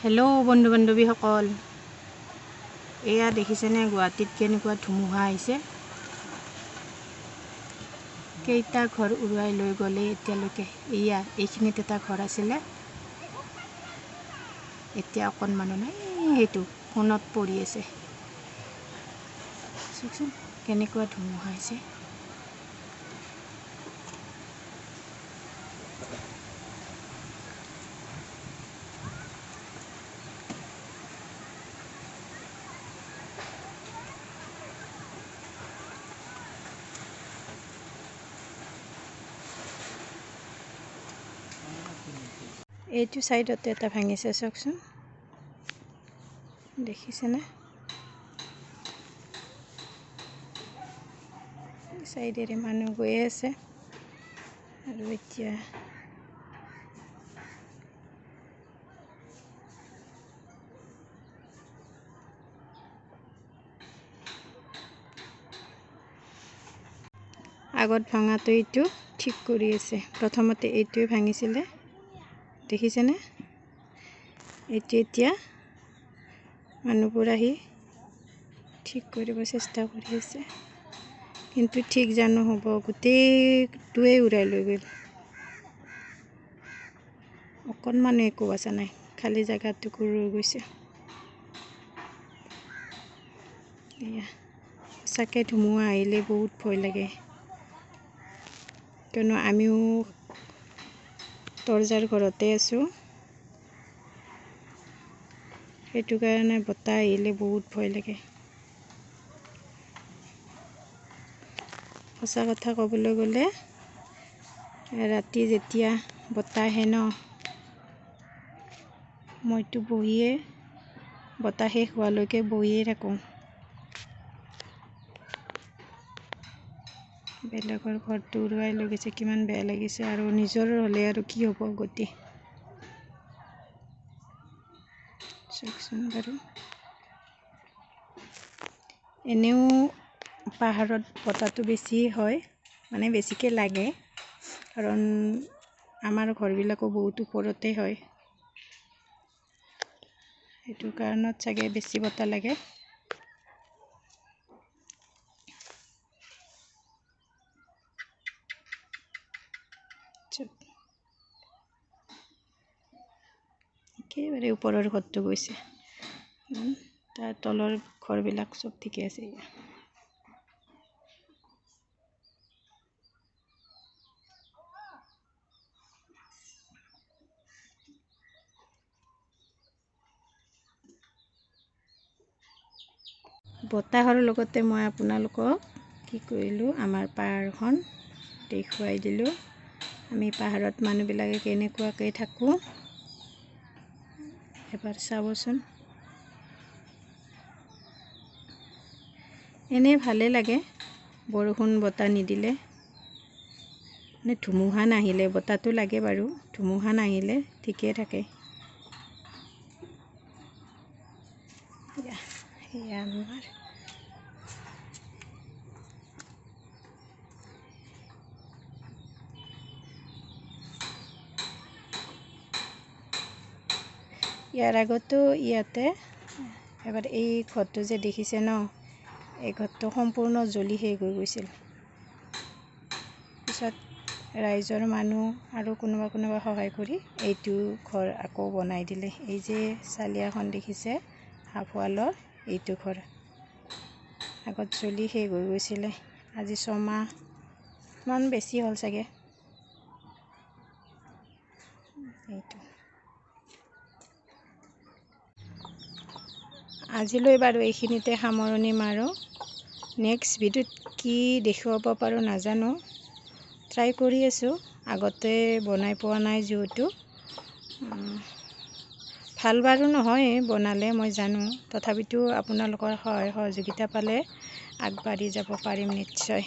Hello' বন্ধু বান্ধৱীসকল, এয়া দেখিছেনে গুৱাহাটীত কেনেকুৱা ধুমুহা আহিছে। কেইটা ঘৰ উৰুৱাই লৈ গ'লে এতিয়ালৈকে। এইখিনিত এটা ঘৰ আছিলে, এতিয়া অকণমানো নাই, সেইটো ফোনত পৰি আছে। চাওকচোন কেনেকুৱা ধুমুহা আহিছে। এইটো চাইডতে এটা ভাঙিছে, চাওকচোন দেখিছেনে। চাইডেৰে মানুহ গৈ আছে আৰু এতিয়া আগত ভাঙাটো এইটো ঠিক কৰি আছে। প্ৰথমতে এইটোৱে ভাঙিছিলে, দেখিছেনে। এইটো এতিয়া মানুহবোৰ আহি ঠিক কৰিব চেষ্টা কৰি আছে, কিন্তু ঠিক জানো হ'ব, গোটেইটোৱে উৰাই লৈ গ'ল। অকণমানো একো বচা নাই, খালী জেগাটো ৰৈ গৈছে। এয়া সঁচাকৈ ধুমুহা আহিলে বহুত ভয় লাগে, কিয়নো আমিও দৰজাৰ ঘৰতে আছোঁ। সেইটো কাৰণে বতাহ আহিলে বহুত ভয় লাগে। সঁচা কথা ক'বলৈ গ'লে, ৰাতি যেতিয়া বতাহ আহে ন, মইতো বতাহ শেষ হোৱালৈকে বহিয়ে থাকোঁ। বেলেগৰ ঘৰটো উৰুৱাই লৈ গৈছে, কিমান বেয়া লাগিছে। আৰু নিজৰ হ'লে আৰু কি হ'ব গতি। চাওকচোন বাৰু, এনেও পাহাৰত বতাহটো বেছি হয়, মানে বেছিকৈ লাগে, কাৰণ আমাৰ ঘৰবিলাকো বহুত ওপৰতে হয়, সেইটো কাৰণত চাগে বেছি বতাহ লাগে। একেবাৰে ওপৰৰ ঘৰটো গৈছে, তাৰ তলৰ ঘৰবিলাক চব ঠিকে আছে। বতাহৰ লগতে মই আপোনালোকক কি কৰিলোঁ, আমাৰ পাহাৰখন দেখুৱাই দিলোঁ। আমি পাহাৰত মানুহবিলাকে কেনেকুৱাকৈ থাকোঁ এবাৰ চাবচোন। এনেই ভালেই লাগে বৰষুণ বতাহ নিদিলে, মানে ধুমুহা নাহিলে। বতাহটো লাগে বাৰু, ধুমুহা নাহিলে ঠিকেই থাকে। এয়া আমাৰ ইয়াৰ আগতো ইয়াতে এবাৰ এই ঘৰটো যে দেখিছে ন, এই ঘৰটো সম্পূৰ্ণ জ্বলি শেষ হৈ গৈছিল। পিছত ৰাইজৰ মানুহ আৰু কোনোবা সহায় কৰি এইটো ঘৰ আকৌ বনাই দিলে। এই যে চালিয়াখন দেখিছে হাফ ৱালৰ, এইটো ঘৰ আগত জ্বলি শেষ হৈ গৈছিলে। আজি 6 মাহমান বেছি হ'ল চাগে। এইটো আজিলৈ বাৰু এইখিনিতে সামৰণি মাৰোঁ। নেক্সট ভিডিঅ'ত কি দেখুৱাব পাৰোঁ নাজানো, ট্ৰাই কৰি আছোঁ। আগতে বনাই পোৱা নাই যিহেতু, ভাল বাৰু নহয় বনালে, মই জানো। তথাপিতো আপোনালোকৰ সহায় সহযোগিতা পালে আগবাঢ়ি যাব পাৰিম নিশ্চয়।